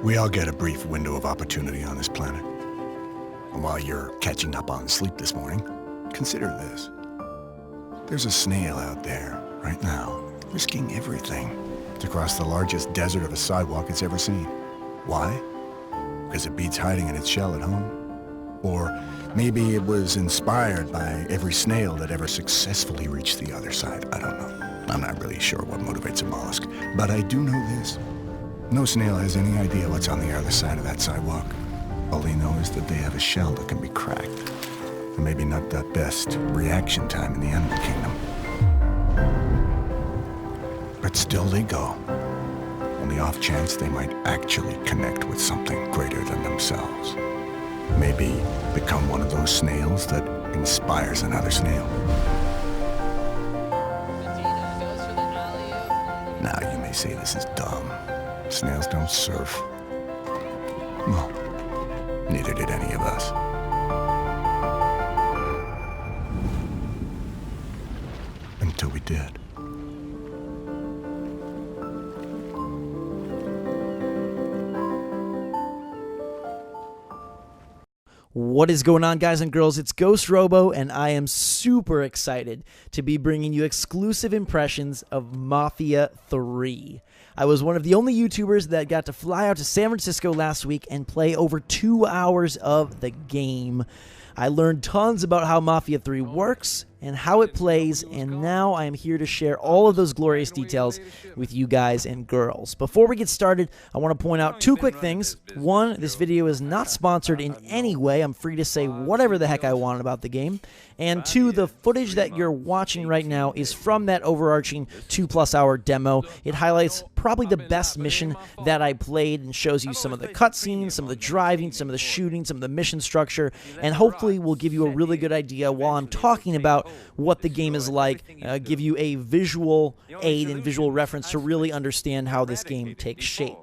We all get a brief window of opportunity on this planet. And while you're catching up on sleep this morning, consider this. There's a snail out there, right now, risking everything to cross the largest desert of a sidewalk it's ever seen. Why? Because it beats hiding in its shell at home? Or maybe it was inspired by every snail that ever successfully reached the other side. I don't know. I'm not really sure what motivates a mollusk. But I do know this. No snail has any idea what's on the other side of that sidewalk. All they know is that they have a shell that can be cracked. And maybe not the best reaction time in the animal kingdom. But still they go. On the off chance they might actually connect with something greater than themselves. Maybe become one of those snails that inspires another snail. Now you may say this is dumb. Snails don't surf. Well, neither did any of us. Until we did. What is going on, guys and girls? It's Ghost Robo, and I am super excited to be bringing you exclusive impressions of Mafia 3. I was one of the only YouTubers that got to fly out to San Francisco last week and play over 2 hours of the game. I learned tons about how Mafia 3 works and how it plays, and now I am here to share all of those glorious details with you guys and girls. Before we get started, I want to point out 2 quick things. 1, this video is not sponsored in any way. I'm free to say whatever the heck I want about the game. And 2, the footage that you're watching right now is from that overarching 2+ hour demo. It highlights probably the best mission that I played and shows you some of the cutscenes, some of the driving, some of the shooting, some of the mission structure, and hopefully will give you a really good idea while I'm talking about what the game is like, give you a visual aid and visual reference to really understand how this game takes shape.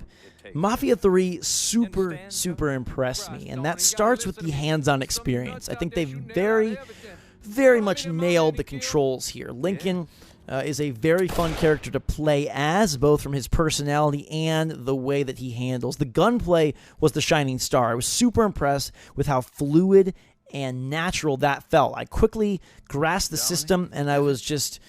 Mafia 3 super impressed me, and that starts with the hands-on experience. I think they've very much nailed the controls here. Lincoln is a very fun character to play as, both from his personality and the way that he handles. The gunplay was the shining star. I was super impressed with how fluid and natural that felt. I quickly grasped the system, and I was just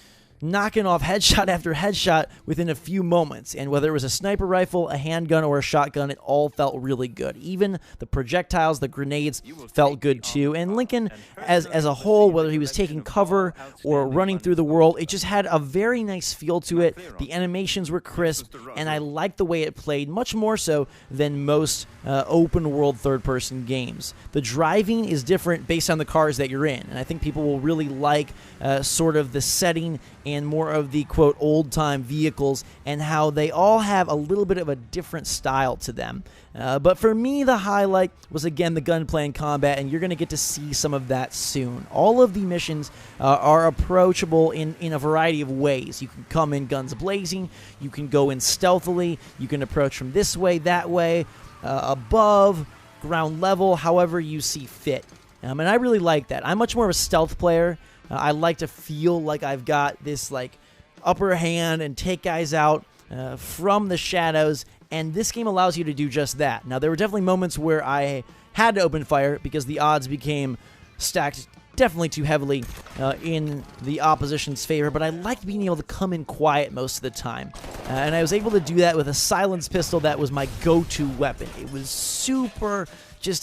knocking off headshot after headshot within a few moments. And whether it was a sniper rifle, a handgun, or a shotgun, it all felt really good. Even the projectiles, the grenades felt good too. And Lincoln, as a whole, whether he was taking cover or running through the world, it just had a very nice feel to it. The animations were crisp, and I liked the way it played, much more so than most open-world third-person games. The driving is different based on the cars that you're in, and I think people will really like sort of the setting and more of the, quote, old-time vehicles and how they all have a little bit of a different style to them. But for me, the highlight was, again, the gunplay and combat, and you're going to get to see some of that soon. All of the missions are approachable in a variety of ways. You can come in guns blazing, you can go in stealthily, you can approach from this way, that way, above, ground level, however you see fit. And I really like that. I'm much more of a stealth player. I like to feel like I've got this like upper hand and take guys out from the shadows, and this game allows you to do just that. Now, there were definitely moments where I had to open fire because the odds became stacked definitely too heavily in the opposition's favor, but I liked being able to come in quiet most of the time. And I was able to do that with a silenced pistol that was my go-to weapon. It was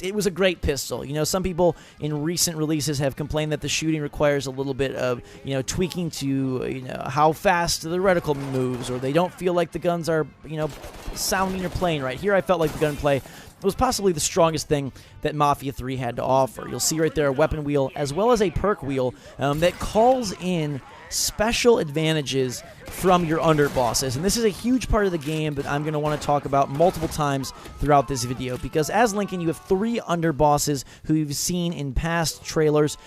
it was a great pistol. You know, some people in recent releases have complained that the shooting requires a little bit of, tweaking to, how fast the reticle moves, or they don't feel like the guns are, sounding or playing right. Here I felt like the gunplay was possibly the strongest thing that Mafia 3 had to offer. You'll see right there a weapon wheel as well as a perk wheel that calls in special advantages from your underbosses, and this is a huge part of the game that I'm going to want to talk about multiple times throughout this video, because as Lincoln, you have 3 underbosses who you've seen in past trailers